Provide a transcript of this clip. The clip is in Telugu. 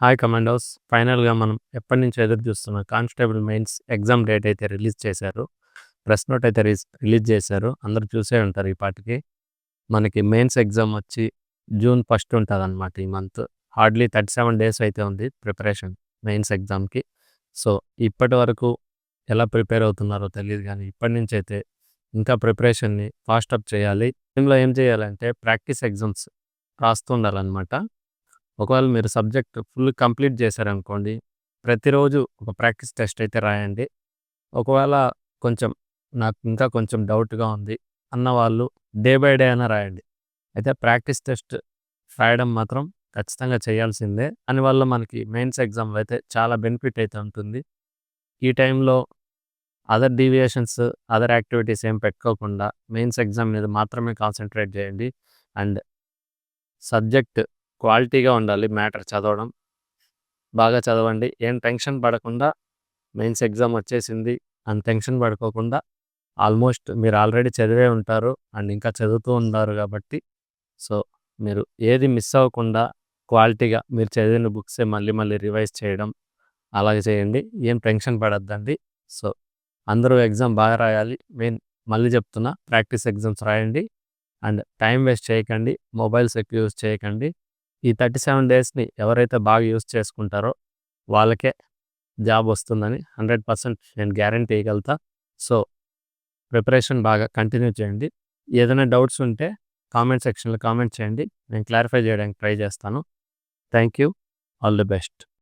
Hi commandos. ఫైనల్‌గా మనం ఎప్పటినుంచో ఎదురు చూస్తున్న కానిస్టేబుల్ మెయిన్స్ ఎగ్జామ్ డేట్ అయితే రిలీజ్ చేశారు. ప్రెస్ నోట్ అయితే రిలీజ్ చేశారు. అందరూ చూసే ఉంటారు ఈ పాటికి. మనకి మెయిన్స్ ఎగ్జామ్ వచ్చి జూన్ ఫస్ట్ ఉంటదనమాట ఈ మంత్. హార్డ్‌లీ 37 డేస్ అయితే ఉంది ప్రిపరేషన్ మెయిన్స్ ఎగ్జామ్‌కి. సో, ఇప్పటి వరకు ఎలా ప్రిపేర్ అవుతున్నారో తెలీదు గానీ, ఇప్పటి నుంచైతే ఇంకా ప్రిపరేషన్‌ని ఫాస్ట్ అప్ చేయాలి. దీనిలో ఏం చేయాలంటే ప్రాక్టీస్ ఎగ్జామ్స్ రాస్తూ ఉండాలనమాట. ఒకవేళ మీరు సబ్జెక్ట్ ఫుల్ కంప్లీట్ చేశారనుకోండి, ప్రతిరోజు ఒక ప్రాక్టీస్ టెస్ట్ అయితే రాయండి. ఒకవేళ కొంచెం నాకు ఇంకా కొంచెం డౌట్‌గా ఉంది అన్నవాళ్ళు డే బై డే అయినా రాయండి. అయితే ప్రాక్టీస్ టెస్ట్ రాయడం మాత్రం ఖచ్చితంగా చేయాల్సిందే. దానివల్ల మనకి మెయిన్స్ ఎగ్జామ్‌లో అయితే చాలా బెనిఫిట్ అయితే ఉంటుంది. ఈ టైంలో అదర్ డీవియేషన్స్, అదర్ యాక్టివిటీస్ ఏం పెట్టుకోకుండా మెయిన్స్ ఎగ్జామ్ మీద మాత్రమే కాన్సంట్రేట్ చేయండి. అండ్ సబ్జెక్ట్ క్వాలిటీగా ఉండాలి మ్యాటర్ చదవడం. బాగా చదవండి. ఏం టెన్షన్ పడకుండా మెయిన్స్ ఎగ్జామ్ వచ్చేసింది అని టెన్షన్ పడుకోకుండా ఆల్మోస్ట్ మీరు ఆల్రెడీ చదివే ఉంటారు అండ్ ఇంకా చదువుతూ ఉన్నారు కాబట్టి సో, మీరు ఏది మిస్ అవ్వకుండా క్వాలిటీగా మీరు చదివిన బుక్సే మళ్ళీ మళ్ళీ రివైజ్ చేయడం అలాగే చేయండి. ఏం టెన్షన్ పడొద్దండి. సో, అందరూ ఎగ్జామ్ బాగా రాయాలి. మళ్ళీ చెప్తున్నా ప్రాక్టీస్ ఎగ్జామ్స్ రాయండి. అండ్ టైం వేస్ట్ చేయకండి. మొబైల్స్ ఎక్కువ యూజ్ చేయకండి. ఈ 37 డేస్‌ని ఎవరైతే బాగా యూజ్ చేసుకుంటారో వాళ్ళకే జాబ్ వస్తుందని 100% నేను గ్యారంటీ ఇయ్యగలుగుతా. సో, ప్రిపరేషన్ బాగా కంటిన్యూ చేయండి. ఏదైనా డౌట్స్ ఉంటే కామెంట్ సెక్షన్‌లో కామెంట్ చేయండి. నేను క్లారిఫై చేయడానికి ట్రై చేస్తాను. Thank you. All the best.